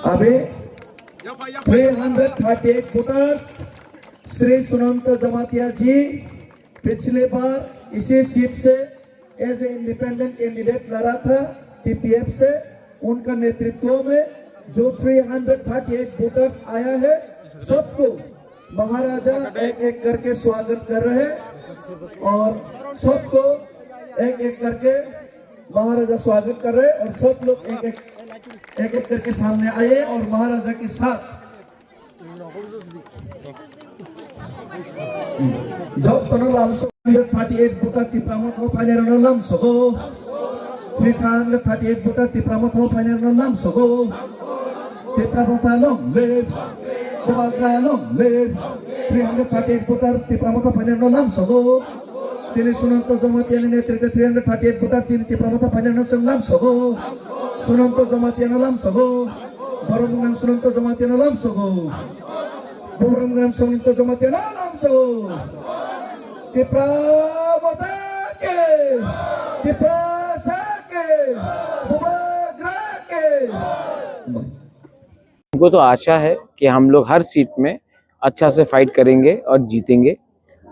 अभी 338 वोटर्स श्री सुनंत जमातिया जी पिछले बार इसी सीट से एज ए इंडिपेंडेंट कैंडिडेट लड़ा था टीपीएफ से। उनका नेतृत्व में जो 338 वोटर्स आया है सबको महाराजा एक एक करके स्वागत कर रहे हैं और सबको एक एक करके महाराजा स्वागत कर रहे हैं और सब लोग एक एक करके सामने आए और महाराजा के साथ जब 338 वोटर तिप्रामत हो फाइनल नाम सगो 338 वोटर तिप्रामत हो फाइनल नाम सगो तिप्रामता लंबे बबाग्रा लंबे 338 वोटर तिप्रामत हो फाइनल नाम सगो श्री सुनंत जमातिया नेतृत्व 338 वोटर तिप्रामत हो फाइनल नाम सगो सुनंत जमातिया नाम सगो बरमनाम सुनंत जमातिया नाम सगो बरमनाम सुनंत जमातिया नाम सगो तिप्रामता के तिप्रासा के बबाग्रा के। हमको तो आशा है कि हम लोग हर सीट में अच्छा से फाइट करेंगे और जीतेंगे।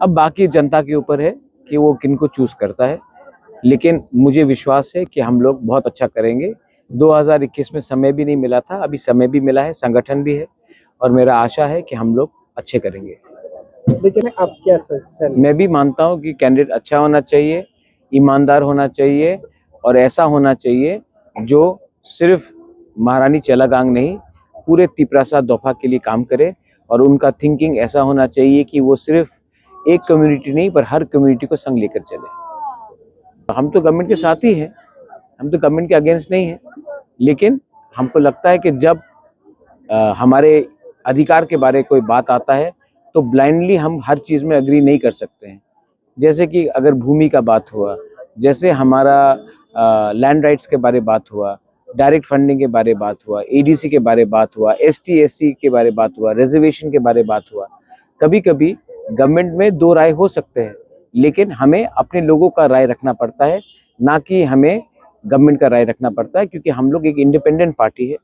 अब बाकी जनता के ऊपर है कि वो किनको चूज करता है, लेकिन मुझे विश्वास है कि हम लोग बहुत अच्छा करेंगे। 2021 में समय भी नहीं मिला था, अभी समय भी मिला है, संगठन भी है और मेरा आशा है कि हम लोग अच्छे करेंगे। लेकिन आप क्या सजेशन? मैं भी मानता हूँ कि कैंडिडेट अच्छा होना चाहिए, ईमानदार होना चाहिए और ऐसा होना चाहिए जो सिर्फ महारानी चेलागांग नहीं पूरे तिप्रासा दफा के लिए काम करे और उनका थिंकिंग ऐसा होना चाहिए कि वो सिर्फ एक कम्युनिटी नहीं पर हर कम्युनिटी को संग लेकर चले। हम तो गवर्नमेंट के साथ ही हैं, हम तो गवर्नमेंट के अगेंस्ट नहीं हैं, लेकिन हमको लगता है कि जब हमारे अधिकार के बारे कोई बात आता है तो ब्लाइंडली हम हर चीज़ में अग्री नहीं कर सकते हैं। जैसे कि अगर भूमि का बात हुआ, जैसे हमारा लैंड राइट्स के बारे बात हुआ, डायरेक्ट फंडिंग के बारे बात हुआ, एडीसी के बारे बात हुआ, एसटी एससी के बारे बात हुआ, रिजर्वेशन के बारे बात हुआ। कभी कभी गवर्नमेंट में दो राय हो सकते हैं, लेकिन हमें अपने लोगों का राय रखना पड़ता है, ना कि हमें गवर्नमेंट का राय रखना पड़ता है, क्योंकि हम लोग एक इंडिपेंडेंट पार्टी है।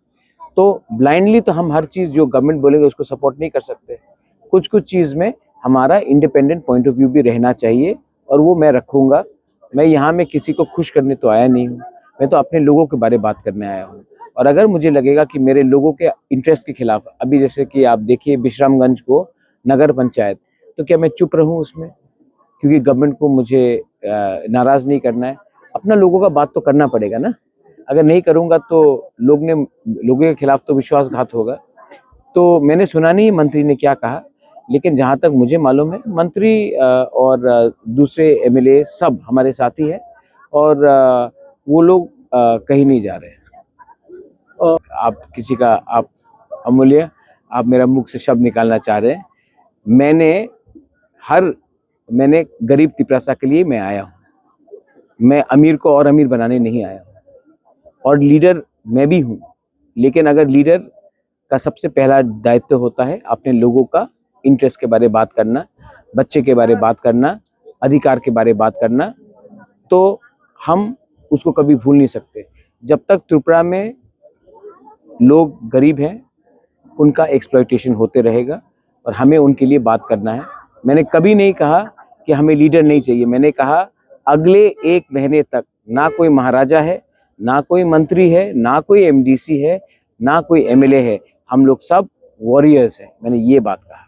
तो ब्लाइंडली तो हम हर चीज़ जो गवर्नमेंट बोलेंगे उसको सपोर्ट नहीं कर सकते। कुछ कुछ चीज़ में हमारा इंडिपेंडेंट पॉइंट ऑफ व्यू भी रहना चाहिए और वो मैं रखूँगा। मैं यहाँ में किसी को खुश करने तो आया नहीं हूँ, मैं तो अपने लोगों के बारे बात करने आया हूँ। और अगर मुझे लगेगा कि मेरे लोगों के इंटरेस्ट के खिलाफ, अभी जैसे कि आप देखिए विश्रामगंज को नगर पंचायत, तो क्या मैं चुप रहूँ उसमें? क्योंकि गवर्नमेंट को मुझे नाराज़ नहीं करना है, अपना लोगों का बात तो करना पड़ेगा ना। अगर नहीं करूँगा तो लोगों के खिलाफ तो विश्वासघात होगा। तो मैंने सुना नहीं मंत्री ने क्या कहा, लेकिन जहाँ तक मुझे मालूम है मंत्री और दूसरे एमएलए सब हमारे साथी हैं और वो लोग कहीं नहीं जा रहे हैं। आप किसी का आप अमूल्य आप मेरा मुख से शब्द निकालना चाह रहे हैं। मैंने गरीब तिप्रासा के लिए मैं आया हूँ, मैं अमीर को और अमीर बनाने नहीं आया हूँ। और लीडर मैं भी हूँ, लेकिन अगर लीडर का सबसे पहला दायित्व होता है अपने लोगों का इंटरेस्ट के बारे में बात करना, बच्चे के बारे में बात करना, अधिकार के बारे में बात करना, तो हम उसको कभी भूल नहीं सकते। जब तक त्रिपुरा में लोग गरीब हैं उनका एक्सप्लॉयटेशन होते रहेगा और हमें उनके लिए बात करना है। मैंने कभी नहीं कहा कि हमें लीडर नहीं चाहिए, मैंने कहा अगले 1 महीने तक ना कोई महाराजा है, ना कोई मंत्री है, ना कोई एमडीसी है, ना कोई एमएलए है, हम लोग सब वॉरियर्स हैं। मैंने ये बात कहा।